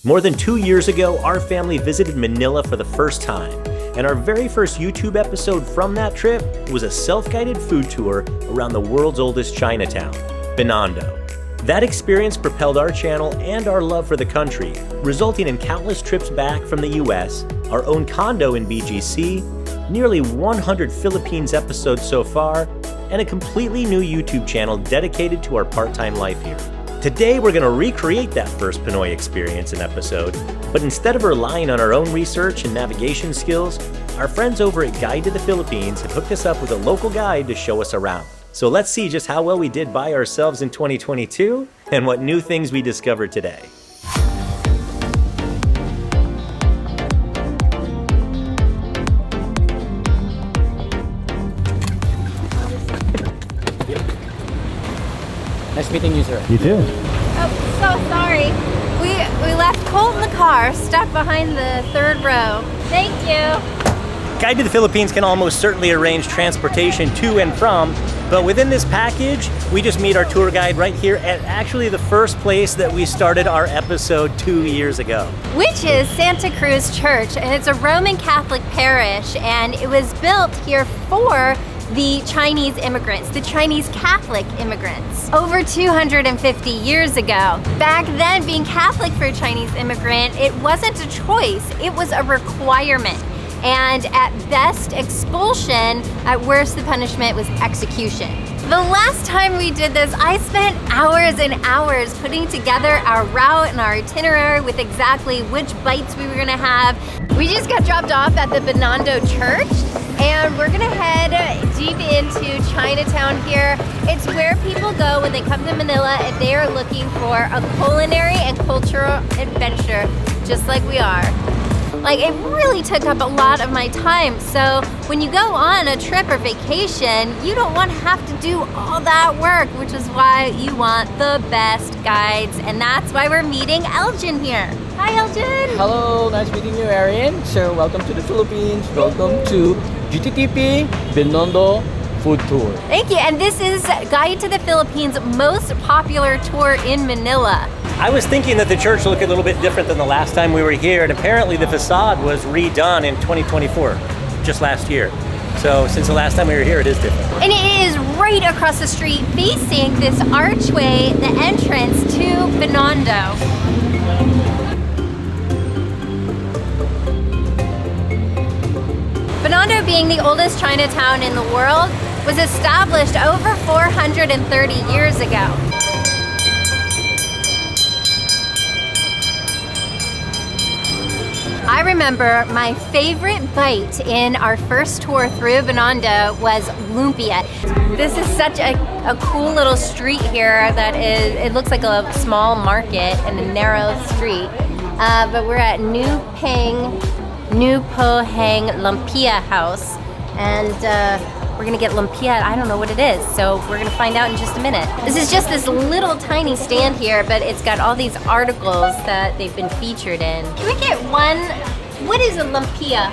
More than 2 years ago, our family visited Manila for the first time, and our very first YouTube episode from that trip was a self-guided food tour around the world's oldest Chinatown, Binondo. That experience propelled our channel and our love for the country, resulting in countless trips back from the US, our own condo in BGC, nearly 100 Philippines episodes so far, and a completely new YouTube channel dedicated to our part-time life here. Today, we're going to recreate that first Pinoy experience and episode, but instead of relying on our own research and navigation skills, our friends over at Guide to the Philippines have hooked us up with a local guide to show us around. So let's see just how well we did by ourselves in 2022 and what new things we discovered today. Nice meeting you, sir. You too. Oh, so sorry. We left Colt in the car, stuck behind the third row. Thank you. Guide to the Philippines can almost certainly arrange transportation to and from, but within this package, we just meet our tour guide right here at actually the first place that we started our episode 2 years ago. Which is Santa Cruz Church, and it's a Roman Catholic parish, and it was built here for the Chinese immigrants, the Chinese Catholic immigrants, over 250 years ago. Back then, being Catholic for a Chinese immigrant, it wasn't a choice, it was a requirement. And at best, expulsion, at worst, the punishment was execution. The last time we did this, I spent hours and hours putting together our route and our itinerary with exactly which bites we were gonna have. We just got dropped off at the Binando church, and we're gonna head deep into Chinatown here. It's where people go when they come to Manila if they are looking for a culinary and cultural adventure, just like we are. Like, it really took up a lot of my time. So when you go on a trip or vacation, you don't want to have to do all that work, which is why you want the best guides. And that's why we're meeting Elgin here. Hi, Elgin. Hello, nice meeting you, Arian. So welcome to the Philippines. Welcome to GTTP Binondo Food Tour. Thank you. And this is Guide to the Philippines' most popular tour in Manila. I was thinking that the church looked a little bit different than the last time we were here, and apparently the facade was redone in 2024, just last year. So since the last time we were here, it is different. And it is right across the street facing this archway, the entrance to Binondo. Binondo, being the oldest Chinatown in the world, was established over 430 years ago. I remember my favorite bite in our first tour through Binondo was lumpia. This is such a cool little street here that it looks like a small market and a narrow street. But we're at New Po Hang Lumpia House, and we're gonna get lumpia. I don't know what it is, so we're gonna find out in just a minute. This is just this little tiny stand here, but it's got all these articles that they've been featured in. Can we get one? What is a lumpia?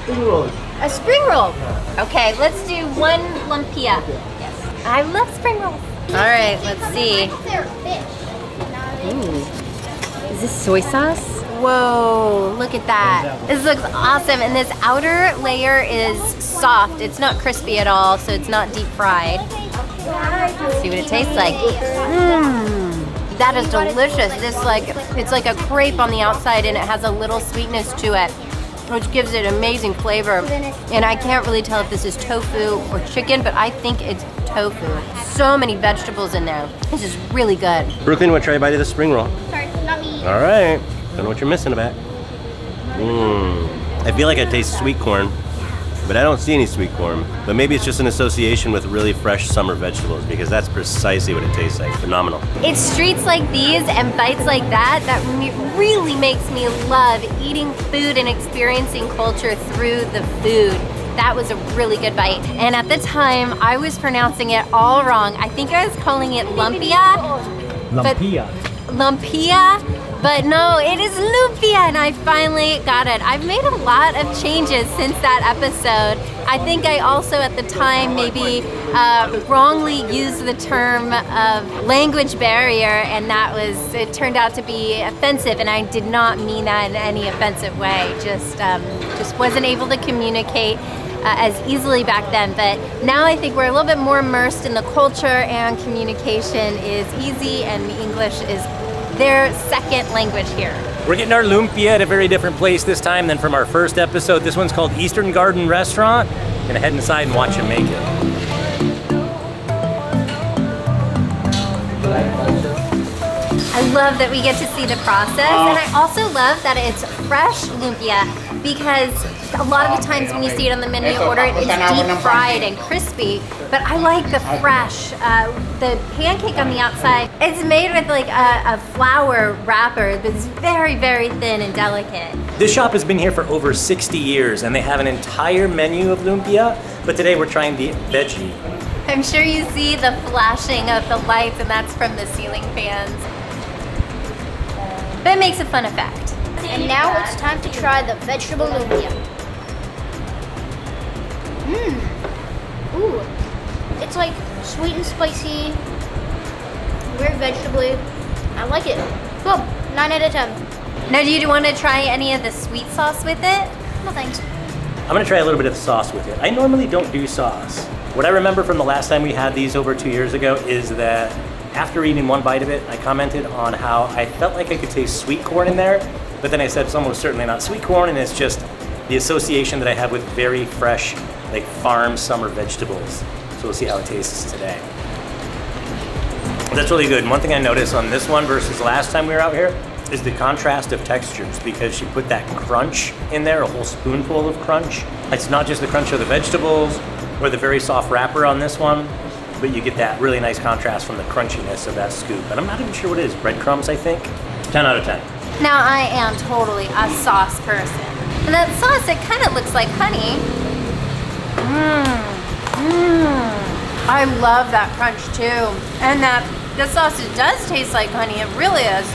Spring roll. A spring roll. Okay, let's do one lumpia. Yes. I love spring rolls. All right, let's see. Ooh. Is this soy sauce? Whoa, look at that. This looks awesome. And this outer layer is soft. It's not crispy at all, so it's not deep fried. Let's see what it tastes like. That is delicious. It's like a crepe on the outside, and it has a little sweetness to it, which gives it amazing flavor. And I can't really tell if this is tofu or chicken, but I think it's tofu. So many vegetables in there. This is really good. Brooklyn, want to try a bite of the spring roll? Sorry, not me. All right. Don't know what you're missing about. I feel like I taste sweet corn, but I don't see any sweet corn. But maybe it's just an association with really fresh summer vegetables, because that's precisely what it tastes like. Phenomenal. It's streets like these and bites like that that really makes me love eating food and experiencing culture through the food. That was a really good bite. And at the time, I was pronouncing it all wrong. I think I was calling it lumpia. Lumpia. Lumpia, But no, it is lumpia, and I finally got it. I've made a lot of changes since that episode. I think I also at the time maybe wrongly used the term of language barrier, and it turned out to be offensive, and I did not mean that in any offensive way. Just wasn't able to communicate as easily back then, but now I think we're a little bit more immersed in the culture, and communication is easy, and English is their second language here. We're getting our lumpia at a very different place this time than from our first episode. This one's called Eastern Garden Restaurant. Gonna head inside and watch them make it. I love that we get to see the process, and I also love that it's fresh lumpia, because a lot of the times when you see it on the menu, you order it, it's deep fried and crispy, but I like the fresh. The pancake on the outside, it's made with like a flour wrapper that's very, very thin and delicate. This shop has been here for over 60 years, and they have an entire menu of lumpia, but today we're trying the veggie. I'm sure you see the flashing of the lights, and that's from the ceiling fans. But it makes a fun effect. And now it's time to try the vegetable lumpia. Ooh. It's like sweet and spicy, very vegetable-y. I like it. Cool. 9 out of 10. Now, do you want to try any of the sweet sauce with it? No thanks. I'm gonna try a little bit of the sauce with it. I normally don't do sauce. What I remember from the last time we had these over 2 years ago is that after eating one bite of it, I commented on how I felt like I could taste sweet corn in there, but then I said it's almost certainly not sweet corn, and it's just the association that I have with very fresh, like farm summer vegetables. So we'll see how it tastes today. That's really good. And one thing I noticed on this one versus last time we were out here is the contrast of textures, because she put that crunch in there, a whole spoonful of crunch. It's not just the crunch of the vegetables or the very soft wrapper on this one, but you get that really nice contrast from the crunchiness of that scoop. And I'm not even sure what it is, breadcrumbs, I think. 10 out of 10. Now, I am totally a sauce person. And that sauce, it kind of looks like honey. I love that crunch too. And the sausage does taste like honey. It really is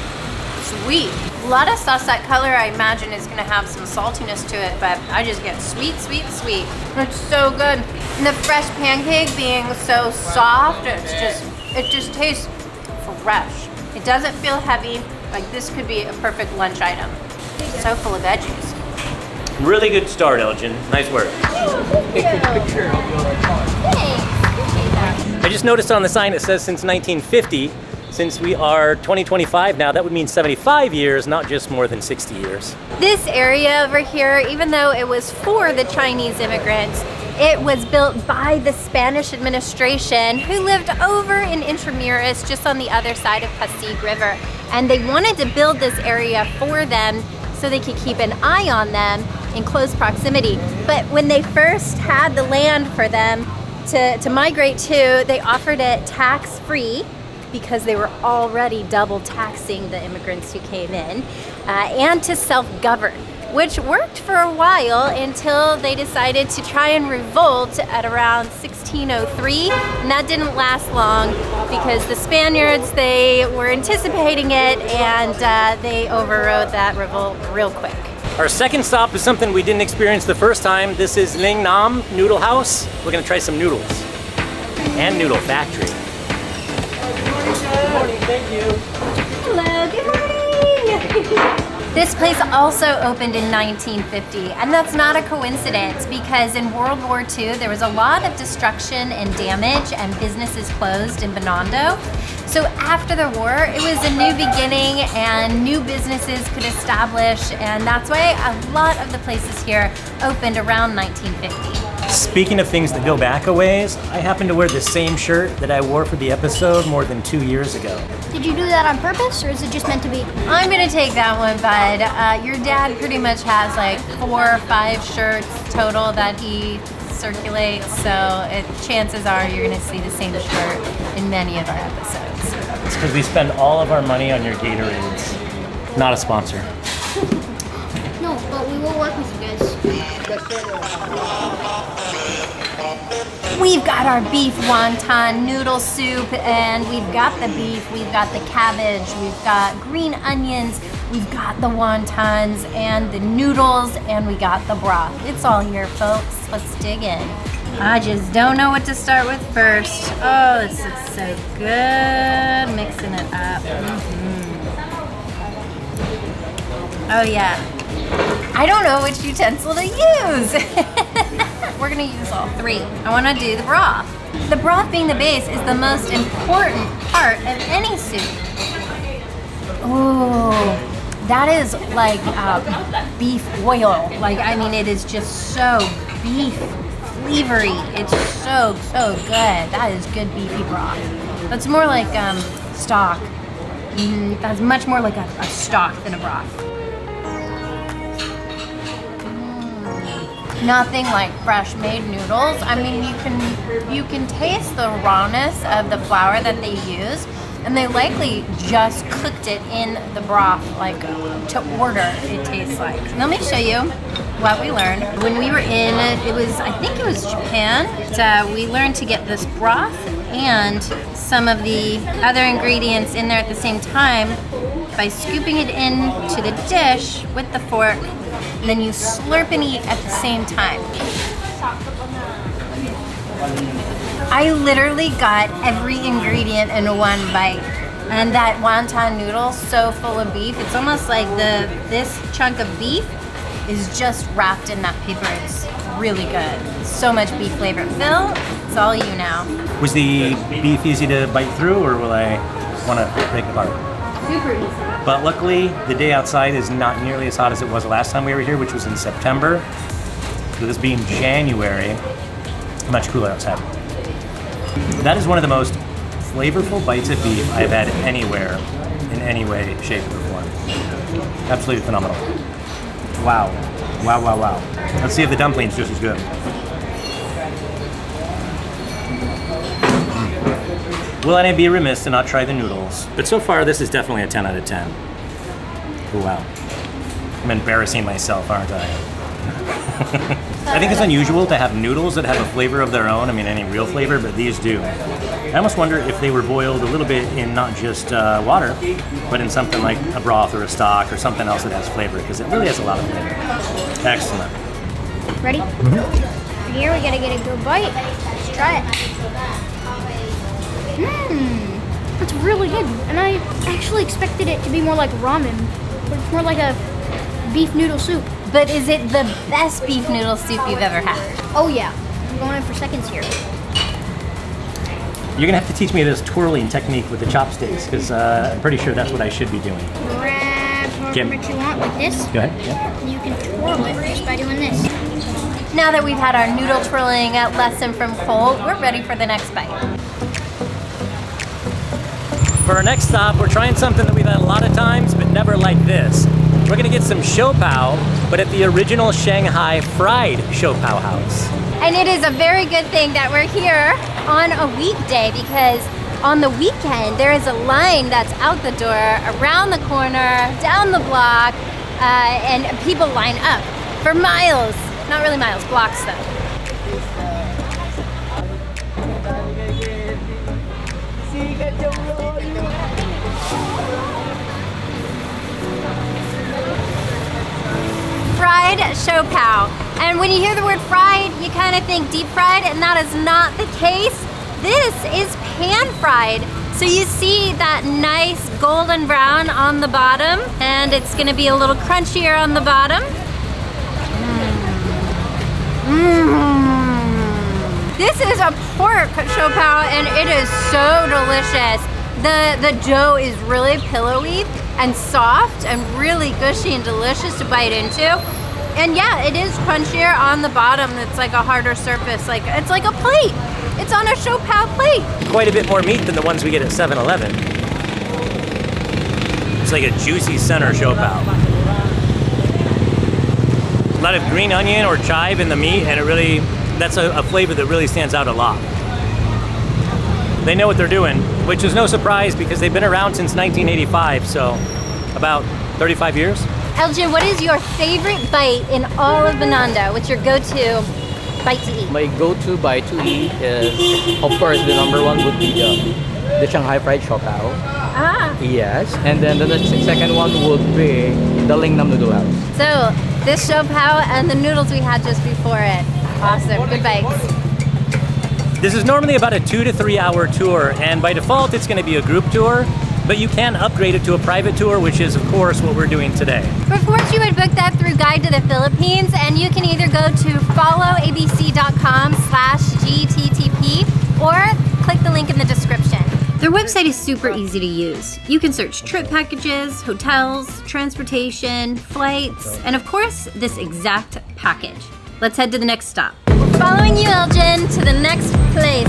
sweet. A lot of sauce, that color, I imagine is gonna have some saltiness to it, but I just get sweet, sweet, sweet. It's so good. And the fresh pancake being so soft, it just tastes fresh. It doesn't feel heavy. Like this could be a perfect lunch item. So full of veggies. Really good start, Elgin. Nice work. I just noticed on the sign it says since 1950. Since we are 2025 now, that would mean 75 years, not just more than 60 years. This area over here, even though it was for the Chinese immigrants, it was built by the Spanish administration, who lived over in Intramuros, just on the other side of Pasig River. And they wanted to build this area for them so they could keep an eye on them in close proximity. But when they first had the land for them to migrate to, they offered it tax-free, because they were already double taxing the immigrants who came in, and to self-govern, which worked for a while until they decided to try and revolt at around 1603, and that didn't last long because the Spaniards, they were anticipating it, and they overrode that revolt real quick. Our second stop is something we didn't experience the first time. This is Ning Nam Noodle House. We're gonna try some noodles and Noodle Factory. Good morning, thank you. Hello, good morning. This place also opened in 1950, and that's not a coincidence, because in World War II there was a lot of destruction and damage, and businesses closed in Binondo. So after the war, it was a new beginning, and new businesses could establish, and that's why a lot of the places here opened around 1950. Speaking of things that go back a ways, I happen to wear the same shirt that I wore for the episode more than 2 years ago. Did you do that on purpose, or is it just meant to be? I'm gonna take that one, bud. Your dad pretty much has like 4 or 5 shirts total that he circulates, so chances are you're gonna see the same shirt in many of our episodes. It's because we spend all of our money on your Gatorades. Not a sponsor. No, but we will work with you guys. We've got our beef wonton noodle soup, and we've got the beef, we've got the cabbage, we've got green onions, we've got the wontons and the noodles, and we got the broth. It's all here, folks. Let's dig in. I just don't know what to start with first. Oh, this is so good. Mixing it up. Oh yeah. I don't know which utensil to use. We're gonna use all three. I wanna do the broth. The broth being the base is the most important part of any soup. Oh, that is like beef oil. Like, I mean, it is just so beef flavory. It's so good. That is good beefy broth. That's more like stock. That's much more like a stock than a broth. Nothing like fresh made noodles. I mean, you can taste the rawness of the flour that they use, and they likely just cooked it in the broth, like to order, it tastes like. Let me show you what we learned. When we were in, I think it was Japan, we learned to get this broth and some of the other ingredients in there at the same time by scooping it into the dish with the fork, and then you slurp and eat at the same time. I literally got every ingredient in one bite. And that wonton noodle, so full of beef, it's almost like this chunk of beef is just wrapped in that paper. It's really good. So much beef flavor. Phil, it's all you now. Was the beef easy to bite through, or will I want to break it apart? Super easy. But luckily, the day outside is not nearly as hot as it was the last time we were here, which was in September. So this being January, much cooler outside. That is one of the most flavorful bites of beef I've had anywhere, in any way, shape, or form. Absolutely phenomenal. Wow. Wow, wow, wow. Let's see if the dumpling's just as good. Will I be remiss to not try the noodles? But so far, this is definitely a 10 out of 10. Oh, wow. I'm embarrassing myself, aren't I? I think it's unusual to have noodles that have a flavor of their own. I mean, any real flavor, but these do. I almost wonder if they were boiled a little bit in not just water, but in something like a broth or a stock or something else that has flavor, because it really has a lot of flavor. Excellent. Ready? Here, we gotta get a good bite. Let's try it. It's really good. And I actually expected it to be more like ramen, but it's more like a beef noodle soup. But is it the best beef noodle soup you've ever had? Oh yeah, I'm going in for seconds here. You're gonna have to teach me this twirling technique with the chopsticks, because I'm pretty sure that's what I should be doing. Grab however much you want like this. Go ahead. Yeah. And you can twirl it just by doing this. Now that we've had our noodle twirling lesson from Cole, we're ready for the next bite. For our next stop, we're trying something that we've had a lot of times, but never like this. We're gonna get some shou pao, but at the original Shanghai fried shou pao house. And it is a very good thing that we're here on a weekday, because on the weekend there is a line that's out the door, around the corner, down the block, and people line up for miles. Not really miles, blocks though. Fried shou pao. And when you hear the word fried, you kind of think deep fried, and that is not the case. This is pan fried. So you see that nice golden brown on the bottom, and it's gonna be a little crunchier on the bottom. This is a pork shou pao, and it is so delicious. The dough is really pillowy and soft and really gushy and delicious to bite into. And yeah, it is crunchier on the bottom. It's like a harder surface. Like, it's like a plate. It's on a shou pao plate. Quite a bit more meat than the ones we get at 7-Eleven. It's like a juicy center shou pao. A lot of green onion or chive in the meat, and that's a flavor that really stands out a lot. They know what they're doing, which is no surprise because they've been around since 1985, so about 35 years. Elgin, what is your favorite bite in all of Binando? What's your go-to bite to eat? My go-to bite to eat is, of course, the number one would be the Shanghai fried siopao. Ah. Yes, and then the second one would be the Lingnam noodle house. So this siopao and the noodles we had just before it. Awesome. Good bites. This is normally about a 2 to 3 hour tour, and by default it's going to be a group tour, but you can upgrade it to a private tour, which is of course what we're doing today. Of course, you would book that through Guide to the Philippines, and you can either go to followabc.com/GTTP or click the link in the description. Their website is super easy to use. You can search trip packages, hotels, transportation, flights, and of course, this exact package. Let's head to the next stop. Following you, Elgin, to the next place.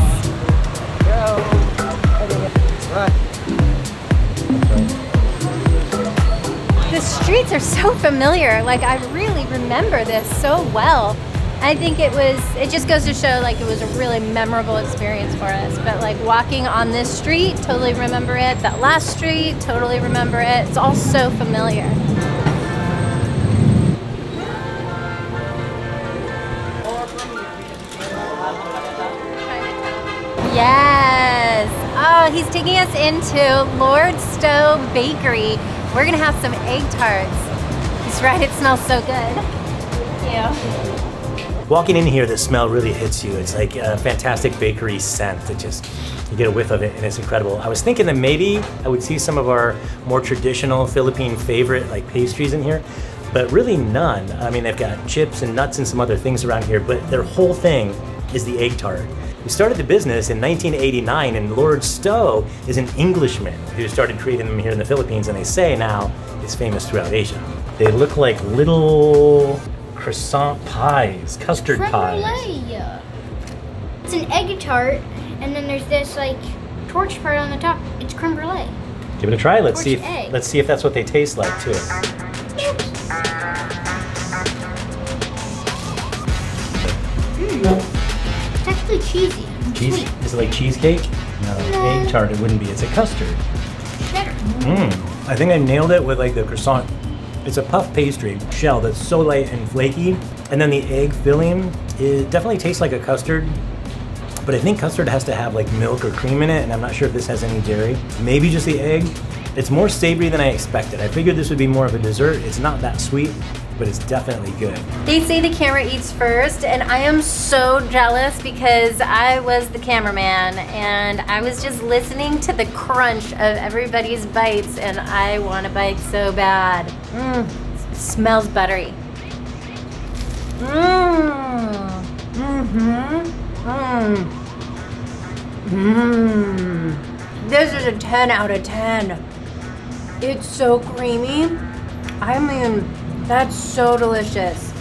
The streets are so familiar. Like, I really remember this so well. I think it just goes to show like it was a really memorable experience for us. But like walking on this street, totally remember it. That last street, totally remember it. It's all so familiar. Yes. Oh, he's taking us into Lord Stowe Bakery. We're gonna have some egg tarts. He's right, it smells so good. Thank you. Walking in here, the smell really hits you. It's like a fantastic bakery scent that just, you get a whiff of it and it's incredible. I was thinking that maybe I would see some of our more traditional Philippine favorite like pastries in here, but really none. I mean, they've got chips and nuts and some other things around here, but their whole thing is the egg tart. We started the business in 1989, and Lord Stowe is an Englishman who started creating them here in the Philippines, and they say now it's famous throughout Asia. They look like little croissant pies, custard Creme pies. brulee. It's an egg tart, and then there's this like torch part on the top. It's creme brulee. Give it a try. Let's see. Torched egg. Let's see if that's what they taste like too. It's actually cheesy. Cheese? Sweet. Is it like cheesecake? No, egg tart. It wouldn't be. It's a custard. Cheddar. I think I nailed it with like the croissant. It's a puff pastry shell that's so light and flaky, and then the egg filling, it definitely tastes like a custard, but I think custard has to have like milk or cream in it, and I'm not sure if this has any dairy. Maybe just the egg. It's more savory than I expected. I figured this would be more of a dessert. It's not that sweet, but it's definitely good. They say the camera eats first, and I am so jealous because I was the cameraman and I was just listening to the crunch of everybody's bites, and I want a bite so bad. It smells buttery. This is a 10 out of 10. It's so creamy. I mean, that's so delicious.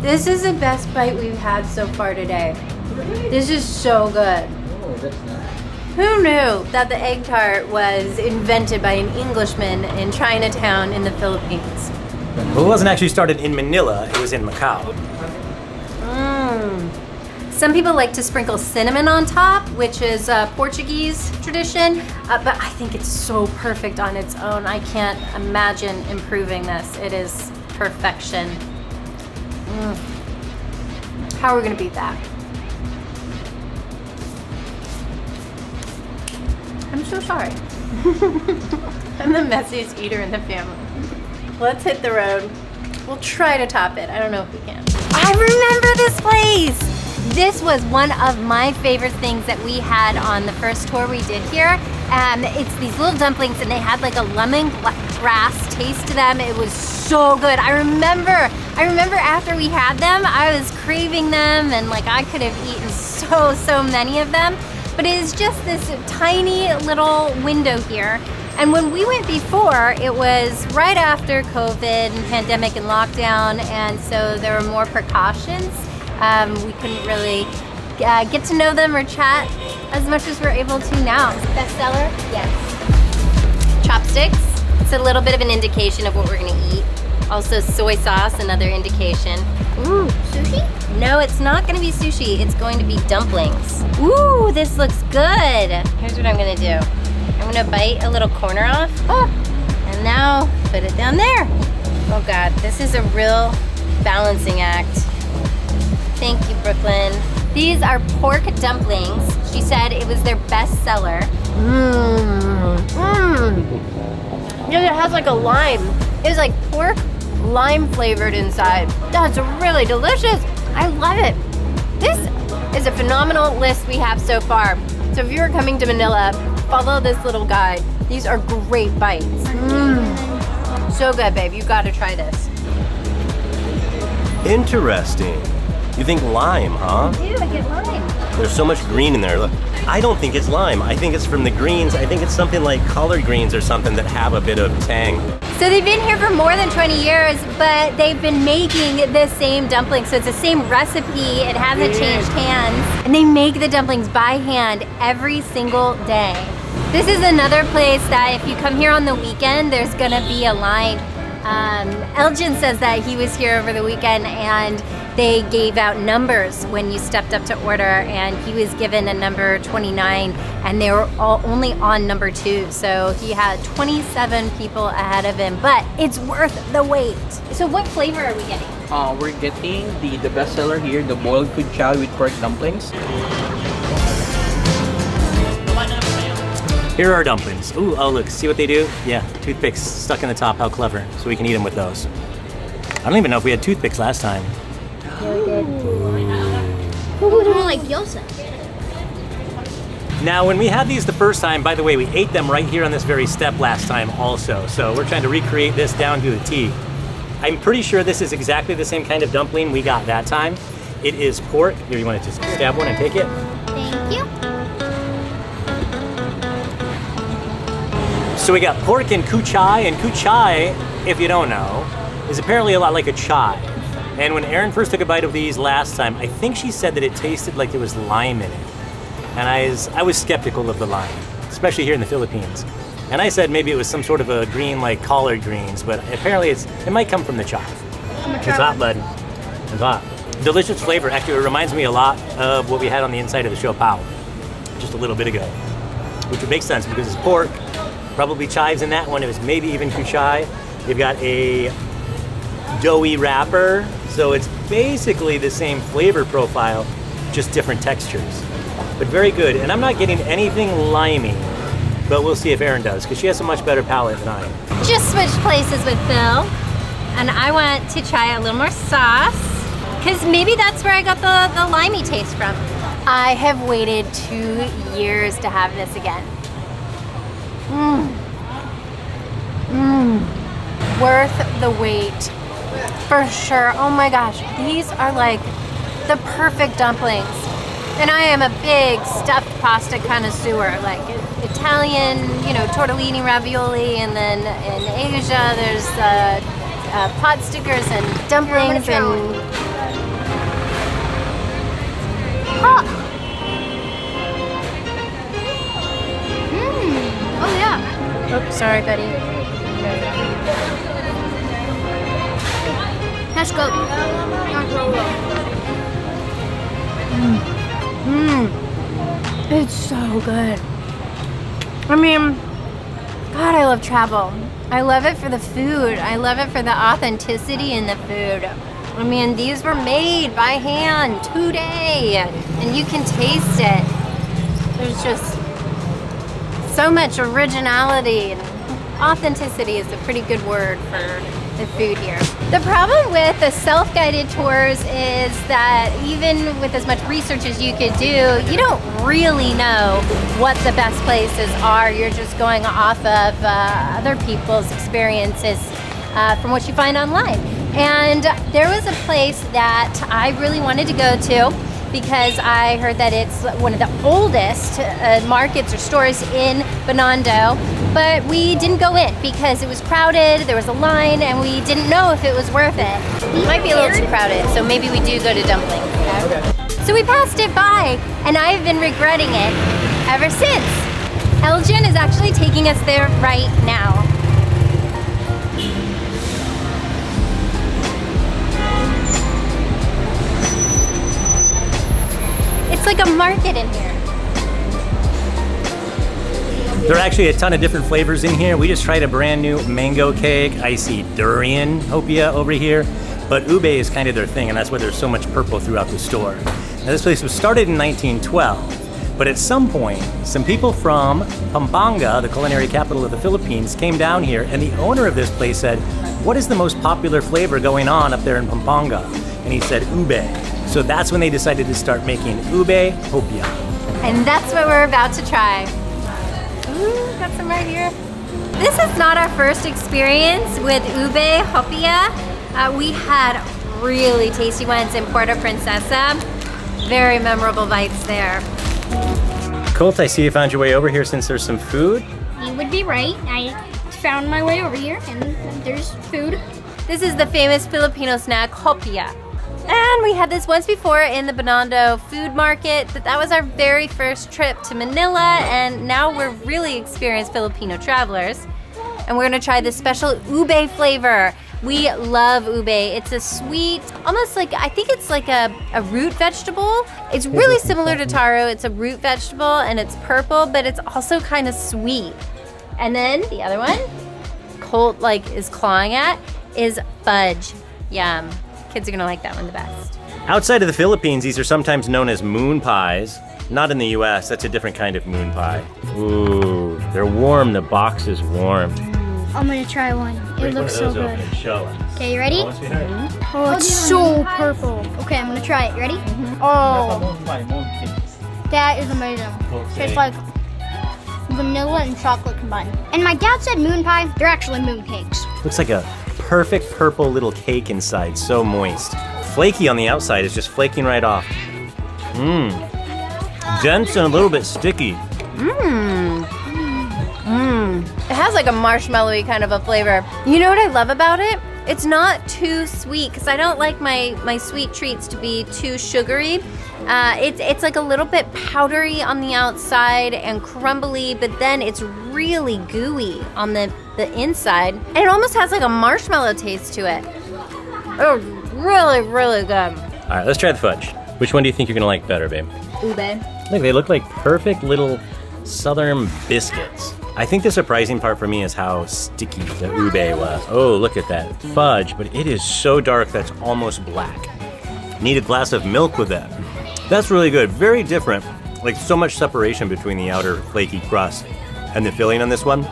This is the best bite we've had so far today. This is so good. Oh, that's nice. Who knew that the egg tart was invented by an Englishman in Chinatown in the Philippines? Well, it wasn't actually started in Manila, it was in Macau. Some people like to sprinkle cinnamon on top, which is a Portuguese tradition, but I think it's so perfect on its own. I can't imagine improving this. It is perfection. How are we gonna beat that? I'm so sorry. I'm the messiest eater in the family. Let's hit the road. We'll try to top it. I don't know if we can. I remember this place! This was one of my favorite things that we had on the first tour we did here. It's these little dumplings, and they had like a lemongrass taste to them. It was so good. I remember after we had them, I was craving them, and like I could have eaten so many of them. But it is just this tiny little window here. And when we went before, it was right after COVID and pandemic and lockdown, and so there were more precautions. We couldn't really get to know them or chat as much as we're able to now. Bestseller? Yes. Chopsticks. It's a little bit of an indication of what we're gonna eat. Also soy sauce, another indication. Ooh, sushi? No, it's not gonna be sushi. It's going to be dumplings. Ooh, this looks good. Here's what I'm gonna do. I'm gonna bite a little corner off. Oh, and now put it down there. Oh God, this is a real balancing act. Thank you, Brooklyn. These are pork dumplings. She said it was their best seller. Yeah, it has like a lime. It was like pork lime flavored inside. That's really delicious. I love it. This is a phenomenal list we have so far. So if you're coming to Manila, follow this little guide. These are great bites. So good, babe. You gotta try this. Interesting. You think lime, huh? I do, I get lime. There's so much green in there. Look, I don't think it's lime. I think it's from the greens. I think it's something like collard greens or something that have a bit of tang. So they've been here for more than 20 years, but they've been making the same dumplings. So it's the same recipe. It hasn't changed hands. And they make the dumplings by hand every single day. This is another place that if you come here on the weekend, there's gonna be a line. Elgin says that he was here over the weekend and they gave out numbers when you stepped up to order, and he was given a number 29 and they were all only on number 2. So he had 27 people ahead of him, but it's worth the wait. So what flavor are we getting? We're getting the best seller here, the boiled kuchay with pork dumplings. Here are our dumplings. Ooh, oh look, see what they do? Yeah, toothpicks stuck in the top, how clever. So we can eat them with those. I don't even know if we had toothpicks last time. Ooh, they're like gyoza. Now, when we had these the first time, by the way, we ate them right here on this very step last time also. So we're trying to recreate this down to the T. I'm pretty sure this is exactly the same kind of dumpling we got that time. It is pork. Here, you want to just stab one and take it? Thank you. So we got pork and kuchay, if you don't know, is apparently a lot like a chai. And when Erin first took a bite of these last time, I think she said that it tasted like there was lime in it. And I was skeptical of the lime, especially here in the Philippines. And I said maybe it was some sort of a green like collard greens, but apparently it might come from the chive. It's hot, bud. It's hot. Delicious flavor. Actually, it reminds me a lot of what we had on the inside of the show pao just a little bit ago, which would make sense because it's pork. Probably chives in that one. It was maybe even kuchay. You've got a doughy wrapper, so it's basically the same flavor profile, just different textures. But very good. And I'm not getting anything limey, but we'll see if Erin does, because she has a much better palate than I am. Just switched places with Bill, and I want to try a little more sauce, because maybe that's where I got the limey taste from. I have waited 2 years to have this again. Worth the wait, for sure. Oh my gosh, these are like the perfect dumplings. And I am a big stuffed pasta connoisseur, like Italian, tortellini ravioli, and then in Asia there's pot stickers and dumplings and... Oh yeah. Oops, sorry, buddy. Let's go. It's so good. I mean, God, I love travel. I love it for the food. I love it for the authenticity in the food. I mean, these were made by hand today, and you can taste it. There's just so much originality, and authenticity is a pretty good word for the food here. The problem with the self-guided tours is that even with as much research as you could do, you don't really know what the best places are. You're just going off of other people's experiences from what you find online. And there was a place that I really wanted to go to because I heard that it's one of the oldest markets or stores in Binondo, but we didn't go in because it was crowded, there was a line, and we didn't know if it was worth it. It might be a little too crowded, so maybe we do go to dumplings. Okay. So we passed it by, and I've been regretting it ever since. Elgin is actually taking us there right now. It's like a market in here. There are actually a ton of different flavors in here. We just tried a brand new mango cake. I see durian hopia over here. but ube is kind of their thing, and that's why there's so much purple throughout the store. Now, this place was started in 1912, but at some point, some people from Pampanga, the culinary capital of the Philippines, came down here, and the owner of this place said, "What is the most popular flavor going on up there in Pampanga?" And he said, ube. So that's when they decided to start making ube hopia. And that's what we're about to try. Ooh, got some right here. This is not our first experience with ube hopia. We had really tasty ones in Puerto Princesa. Very memorable bites there. Colt, I see you found your way over here since there's some food. You would be right. I found my way over here, and there's food. This is the famous Filipino snack, hopia. And we had this once before in the Binondo food market, but that was our very first trip to Manila, and now we're really experienced Filipino travelers. And we're gonna try this special ube flavor. We love ube. It's a sweet, almost like, I think it's like a root vegetable. It's really similar to taro. It's a root vegetable and it's purple, but it's also kind of sweet. And then the other one, Colt is clawing at, is fudge. Yum. Kids are gonna like that one the best. Outside of the Philippines, these are sometimes known as moon pies. Not in the US, that's a different kind of moon pie. Ooh, they're warm, the box is warm. I'm gonna try one. It looks so good. Show us. Okay, you ready? Oh, it's so purple. Okay, I'm gonna try it. You ready? Oh, that is amazing. Tastes like vanilla and chocolate combined. And my dad said moon pie. They're actually moon cakes. Looks like a perfect purple little cake inside, so moist. Flaky on the outside, is just flaking right off. Mmm. Dense and a little bit sticky. Mmm. Mmm. It has like a marshmallowy kind of a flavor. You know what I love about it? It's not too sweet, because I don't like my sweet treats to be too sugary. It's like a little bit powdery on the outside and crumbly, but then it's really gooey on the inside. And it almost has like a marshmallow taste to it. Oh, really, really good. All right, let's try the fudge. Which one do you think you're gonna like better, babe? Ube. Look, they look like perfect little southern biscuits. I think the surprising part for me is how sticky the ube was. Oh, look at that fudge, but it is so dark that's almost black. Need a glass of milk with that. That's really good, very different. Like so much separation between the outer flaky crust and the filling on this one.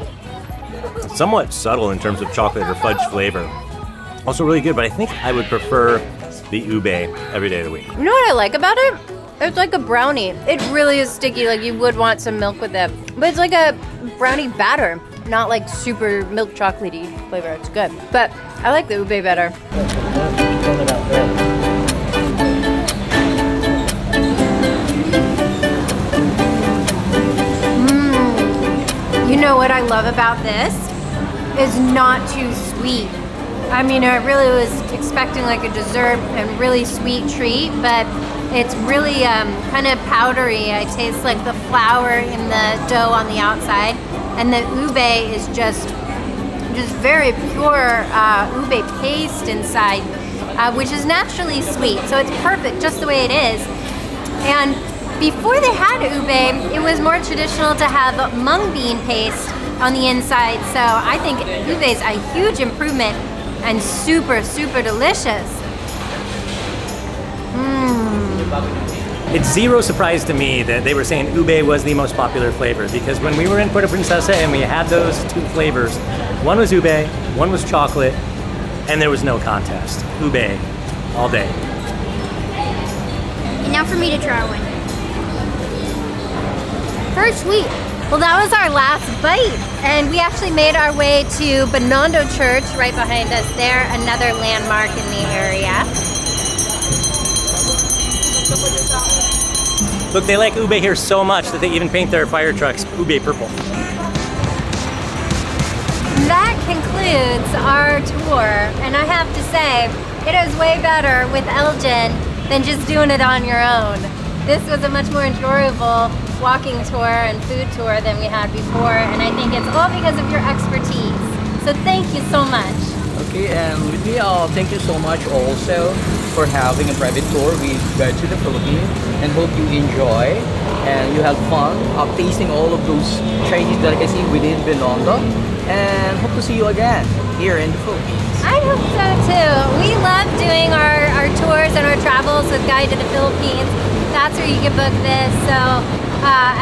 Somewhat subtle in terms of chocolate or fudge flavor. Also really good, but I think I would prefer the ube every day of the week. You know what I like about it? It's like a brownie. It really is sticky, like you would want some milk with it. But it's like a brownie batter, not like super milk chocolatey flavor. It's good. But I like the ube better. You know what I love about this? It's not too sweet. I mean, I really was expecting like a dessert and really sweet treat, but it's really kind of powdery. I taste like the flour in the dough on the outside, and the ube is just very pure ube paste inside, which is naturally sweet. So it's perfect just the way it is. And before they had ube, it was more traditional to have mung bean paste on the inside. So I think ube is a huge improvement and super, super delicious. It's zero surprise to me that they were saying ube was the most popular flavor, because when we were in Puerto Princesa and we had those two flavors, one was ube, one was chocolate, and there was no contest. Ube all day. And now for me to try one. Very sweet. Well, that was our last bite, and we actually made our way to Binondo Church right behind us there, another landmark in the area. Look, they like ube here so much that they even paint their fire trucks ube purple. That concludes our tour, and I have to say, it is way better with Elgin than just doing it on your own. This was a much more enjoyable walking tour and food tour than we had before, and I think it's all because of your expertise. So thank you so much. Okay, and with me, thank you so much also for having a private tour with Guide to the Philippines, and hope you enjoy and you have fun tasting all of those Chinese delicacies within Binondo. and hope to see you again here in the Philippines. I hope so too. We love doing our tours and our travels with Guide to the Philippines. That's where you can book this. So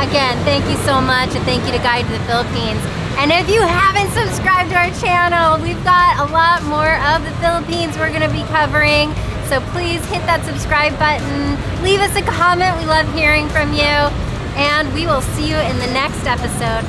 again, thank you so much, and thank you to Guide to the Philippines. And if you haven't subscribed to our channel, we've got a lot more of the Philippines we're gonna be covering. So please hit that subscribe button. Leave us a comment. We love hearing from you. And we will see you in the next episode.